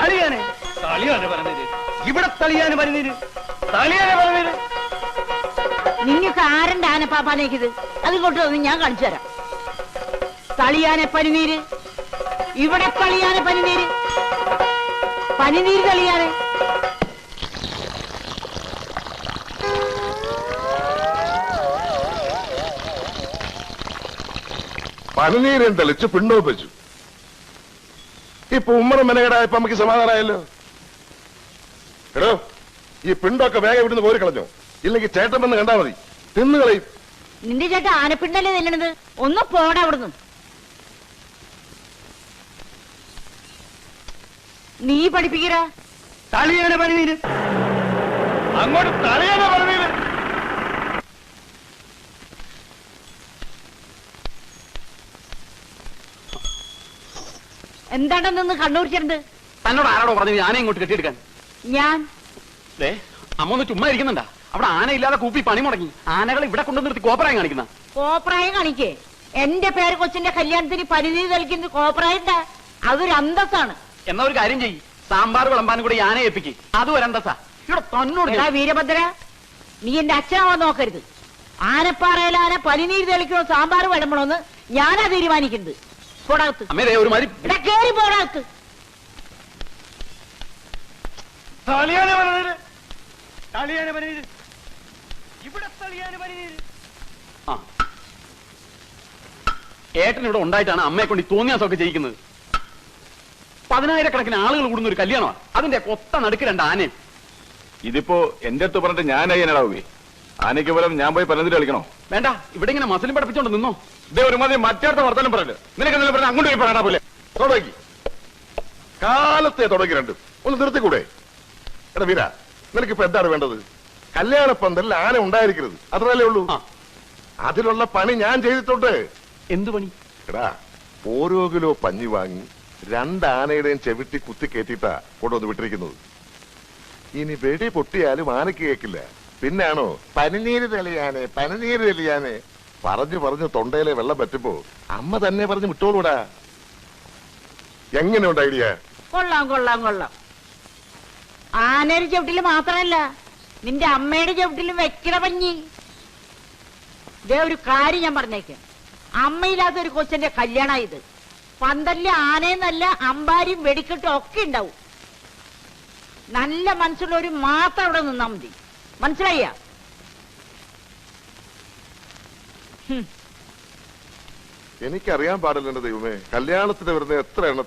തളിയാനെ തളിയാനെ പറഞ്ഞത് ഇവിടെ തളിയാനെ പറഞ്ഞത് തളിയാനെ പറഞ്ഞത് നിങ്ങൾക്ക് ആരന്റെ ആനപ്പാപ്പാനേക്കിത് അതിങ്ങോട്ട് വന്ന് ഞാൻ കാണിച്ചു തരാം. തളിയാനെ പനിനീര്, ഇവിടെ തളിയാനെ പനിനീര്, പനിനീര് തളിയാനെ. പനിനീരും തെളിച്ച് പിണ്ടവും വെച്ചു. ഇപ്പൊ ഉമ്മറും മെനകേടായപ്പോ നമുക്ക് സമാധാനമായല്ലോ. എടോ, ഈ പിണ്ടൊക്കെ വേഗം ഇവിടുന്ന് കോരി കളഞ്ഞോ, ഇല്ലെങ്കിൽ ചേട്ടൻ വന്ന് കണ്ടാ മതി, തിന്നുകളയും. നിന്റെ ചേട്ടൻ ആനപ്പിണ്ടല്ലേ നില്ലണത്, ഒന്ന് പോടാ അവിടുന്ന്. നീ പഠിപ്പിക്കറ തളിയാനെ പനിനീര്, അങ്ങോട്ട് തളിയാനെ പനിനീര്. എന്താണെന്ന് കണ്ണൂരിച്ചിട്ടുണ്ട്. തന്നോട് ആരാടോ പറഞ്ഞു ആന ഇങ്ങോട്ട് കെട്ടിയെടുക്കാൻ? ഞാൻ അമ്മ ഒന്ന് ചുമ്മാ ഇരിക്കുന്നുണ്ടാ? അവിടെ ആനയില്ലാതെ കൂപ്പി പണി മുടങ്ങി ആനകൾ ഇവിടെ കൊണ്ടു നിർത്തി കോപ്പറായം കാണിക്കുന്ന. കോപ്രായം കാണിക്കേ? എന്റെ പേര് കൊച്ചിന്റെ കല്യാണത്തിന് പനിനീര് തളിക്കുന്നത് കോപ്രായണ്ട, അതൊരു അന്തസ്സാണ്. എന്നാ ഒരു കാര്യം ചെയ്യ്, സാമ്പാർ വിളമ്പാനും കൂടെ ആനയെ ഏൽപ്പിക്ക്, അതും ഒരു അന്തസ്സാ. ഇവിടെ തന്നോട് വീരഭദ്ര, നീ എന്റെ അച്ഛനാവാൻ നോക്കരുത്. ആനപ്പാറയിലാന പനിനീര് തെളിക്കണോ സാമ്പാർ വിളമ്പണോന്ന് ഞാനാ തീരുമാനിക്കുന്നത്. പോടാകത്ത് കേറി പോടാകത്ത്. തളിയാനെ പറഞ്ഞത് തളിയാനെ പനിനീര്, ഇവിടെ തളിയാനെ പനിനീര്. ഏട്ടൻ ഇവിടെ ഉണ്ടായിട്ടാണ് അമ്മയെ കൊണ്ട് തോന്നിയാസൊക്കെ ചെയ്യിക്കുന്നത്. 10,000-കണക്കിന് ആളുകൾ കൂടുന്ന ഒരു കല്യാണമാണ്, അതിന്റെ കൊത്ത നടുക്ക് 2 ആനയും. ഇതിപ്പോ എന്റെ അടുത്ത് പറഞ്ഞിട്ട് ഞാനായി എന്നടാവേ. ആനയ്ക്ക് പോലും ഞാൻ പോയി പനന്തിരി കളിക്കണോ? വേണ്ട, ഇവിടെ ഇങ്ങനെ മസിലും പഠിപ്പിച്ചോണ്ട് നിന്നോ. ഇതേ ഒരുമാതിരി മറ്റേടത്തെ വർത്തനം പറഞ്ഞു. നിനക്ക് എന്തെങ്കിലും പറഞ്ഞാൽ അങ്ങോട്ട് പോയി പറയണ പോലെ തുടങ്ങി. കാലത്തെ തുടങ്ങി രണ്ടും ഒന്ന് നിർത്തിക്കൂടെ? എടാ വീര, നിനക്കിപ്പോ എന്താണ് വേണ്ടത്? കല്യാണ പന്തലിൽ ആന ഉണ്ടായിരിക്കരുത്, അത്രല്ലേ ഉള്ളൂ. അതിലുള്ള പണി ഞാൻ ചെയ്തിട്ടുണ്ട്. എന്തു പണി? എടാ, ഓരോ കിലോ പഞ്ഞി വാങ്ങി 2 ആനയുടെയും ചെവിട്ടി കുത്തി കയറ്റിയിട്ടാ കൊണ്ടുവന്ന് വിട്ടിരിക്കുന്നത്. ഇനി വെടി പൊട്ടിയാലും ആനയ്ക്ക് കേൾക്കില്ല. പിന്നാണോ പനിനീര് തെളിയാനെ പനിനീര് തെളിയാനെ പറഞ്ഞു തൊണ്ടയിലെ വെള്ളം പറ്റുമ്പോ അമ്മ തന്നെ പറഞ്ഞ് വിട്ടോളൂടാ. എങ്ങനെയുണ്ട് ഐഡിയ? കൊള്ളാം കൊള്ളാം കൊള്ളാം. ആനയുടെ ചവിട്ടില് മാത്രമല്ല, നിന്റെ അമ്മയുടെ ചവിട്ടിലും വെക്കണ പഞ്ഞി. ഇതേ ഒരു കാര്യം ഞാൻ പറഞ്ഞേക്കാം, അമ്മയില്ലാത്ത ഒരു കൊച്ചന്റെ കല്യാണ ഇത്. പന്തലില് ആനയെന്നല്ല അമ്പാരിയും വെടിക്കെട്ടും ഒക്കെ ഉണ്ടാവും. നല്ല മനസ്സുള്ളവര് മാത്രം അവിടെ നിന്നാ മതി, മനസ്സിലായ? എനിക്കറിയാൻ പാടില്ല എന്റെ ദൈവമേ, കല്യാണത്തിന് വരുന്ന എത്ര എണ്ണ